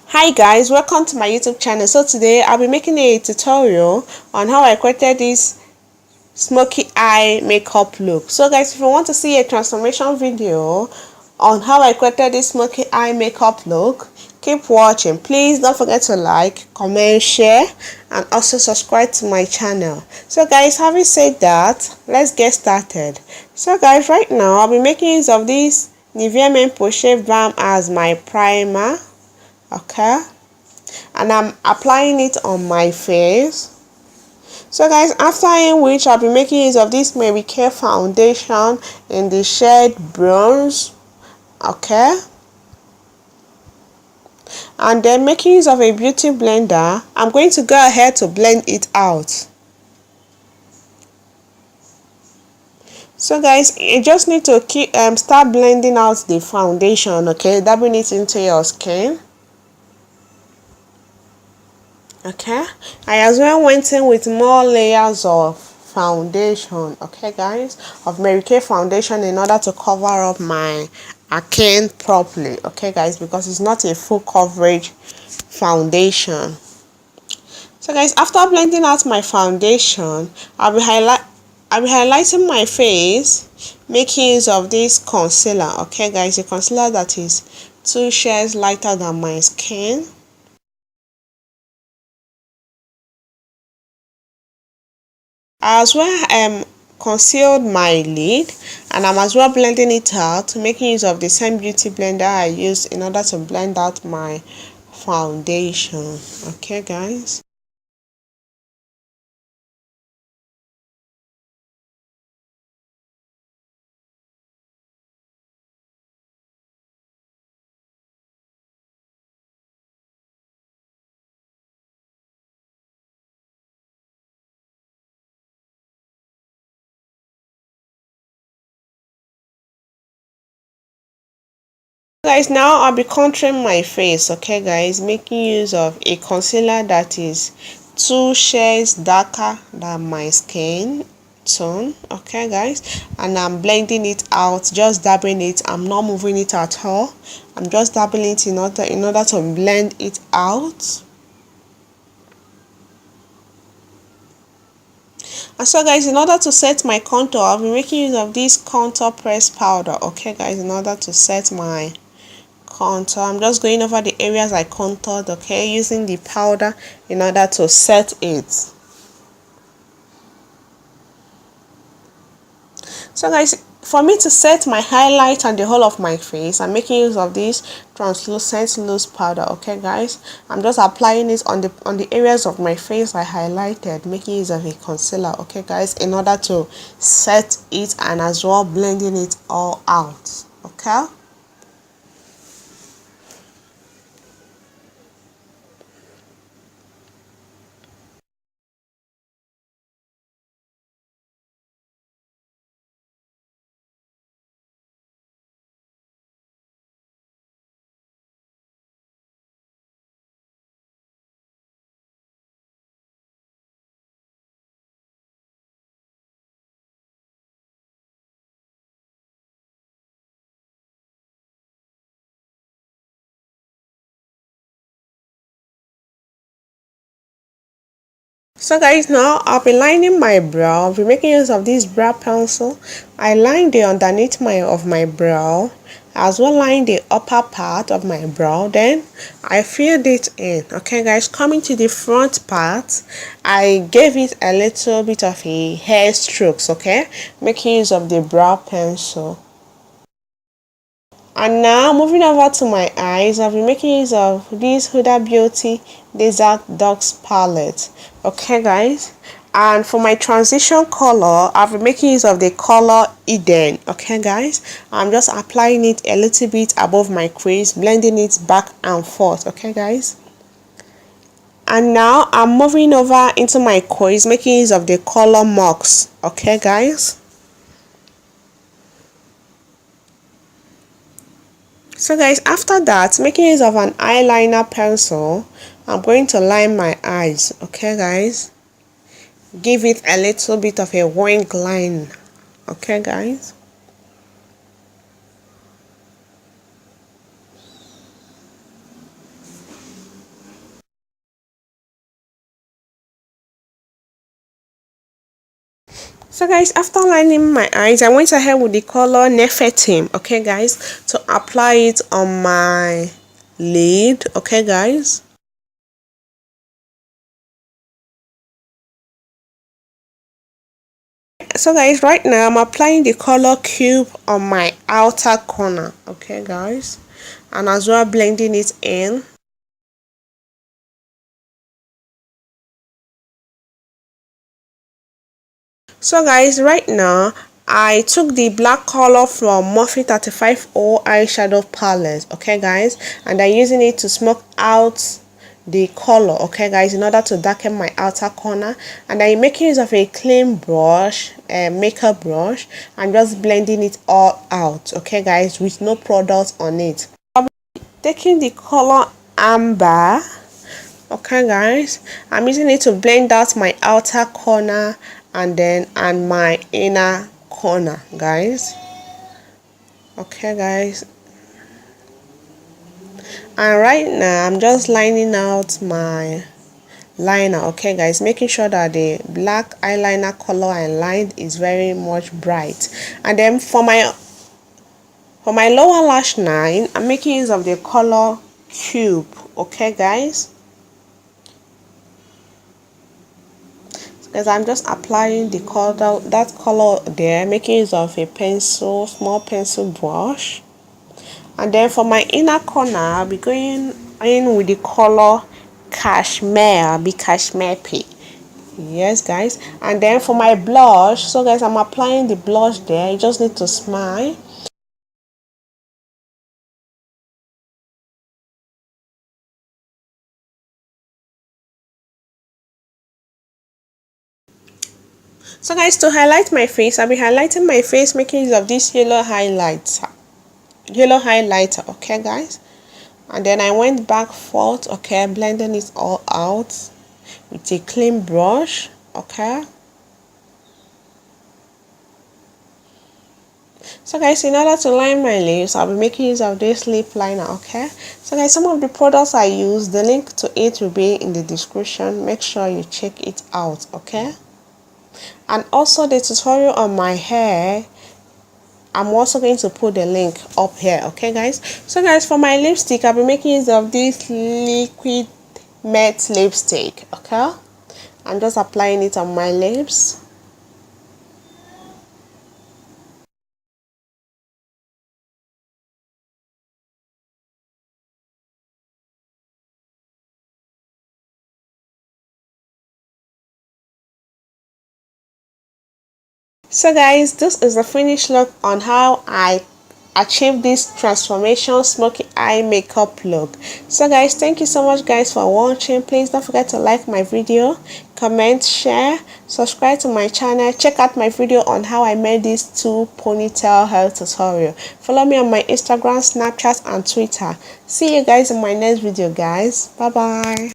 Hi guys, welcome to my YouTube channel. So today I'll be making a tutorial on how I created this smoky eye makeup look. So guys, if you want to see a transformation video on how I created this smoky eye makeup look, keep watching. Please don't forget to like, comment, share, and also subscribe to my channel. So guys, having said that, let's get started. So guys, right now I'll be making use of this Nivea Men Poche Balm as my primer. Okay, and I'm applying it on my face. So guys, after in which I'll be making use of this marykay foundation in the shade bronze. Okay, and then making use of a beauty blender, I'm going to go ahead to blend it out. So guys, you just need to start blending out the foundation. Okay, dabbing it into your skin. Okay, I as well went in with more layers of foundation, okay guys, of marykay foundation in order to cover up my acne properly, okay guys, because it's not a full coverage foundation. So guys, after blending out my foundation, I'll be highlighting my face, making use of this concealer, okay guys, a concealer that is 2 shades lighter than my skin. I as well concealed my lid, and I'm as well blending it out, making use of the same beauty blender I used in order to blend out my foundation. Okay guys. Guys, now I'll be contouring my face, okay guys, making use of a concealer that is 2 shades darker than my skin tone, okay guys, and I'm blending it out, just dabbing it. I'm not moving it at all. I'm just dabbing it in order to blend it out. And so guys, in order to set my contour, I'll be making use of this contour press powder, okay guys, in order to set my contour. I'm just going over the areas I contoured, okay, using the powder in order to set it. So guys, for me to set my highlight and the whole of my face, I'm making use of this translucent loose powder, okay guys. I'm just applying it on the areas of my face I highlighted, making use of a concealer, okay guys, in order to set it and as well blending it all out, okay. So guys, now I'll be lining my brow. I'll be making use of this brow pencil. I lined the underneath of my brow, as well line the upper part of my brow. Then I filled it in. Okay guys, coming to the front part, I gave it a little bit of a hair strokes, okay, making use of the brow pencil. And now moving over to my eyes, I'll be making use of this Huda Beauty Desert Dusk palette. Okay guys. And for my transition color, I'll be making use of the color Eden. Okay guys. I'm just applying it a little bit above my crease, blending it back and forth. Okay guys. And now I'm moving over into my crease, making use of the color Mox. Okay guys. So guys, after that, making use of an eyeliner pencil, I'm going to line my eyes, okay guys. Give it a little bit of a wing line, okay guys. So guys, after lining my eyes, I went ahead with the color Nefertim, okay guys, to apply it on my lid, okay guys. So guys, right now I'm applying the color Cube on my outer corner, okay guys, and as well blending it in. So guys, right now I took the black color from Morphe 35O eyeshadow palette, okay guys, and I'm using it to smoke out the color, okay guys, in order to darken my outer corner. And I'm making use of a clean brush, a makeup brush, and just blending it all out, okay guys, with no product on it. Taking the color amber, okay guys, I'm using it to blend out my outer corner and my inner corner, guys, okay guys. And right now I'm just lining out my liner, okay guys, making sure that the black eyeliner color I lined is very much bright. And then for my lower lash line, I'm making use of the color Cube, okay guys, because I'm just applying the color, that color there, making use of a pencil, small pencil brush. And then for my inner corner, I'll be going in with the color Cashmere, be Cashmere Pink. Yes guys. And then for my blush, so guys, I'm applying the blush there. You just need to smile. So guys, to highlight my face, I'll be highlighting my face making use of this yellow highlighter, okay guys. And then I went back forth, okay, blending it all out with a clean brush, okay. So guys, in order to line my lips, I'll be making use of this lip liner, okay. So guys, some of the products I use, the link to it will be in the description. Make sure you check it out, okay. And also the tutorial on my hair, I'm also going to put the link up here, okay guys. So guys, for my lipstick, I'll be making use of this liquid matte lipstick, okay. I'm just applying it on my lips. So guys, this is the finished look on how I achieve this transformation smoky eye makeup look. So guys, thank you so much guys for watching. Please don't forget to like my video, comment, share, subscribe to my channel. Check out my video on how I made this 2 ponytail hair tutorial. Follow me on my Instagram, Snapchat and Twitter. See you guys in my next video guys. Bye bye.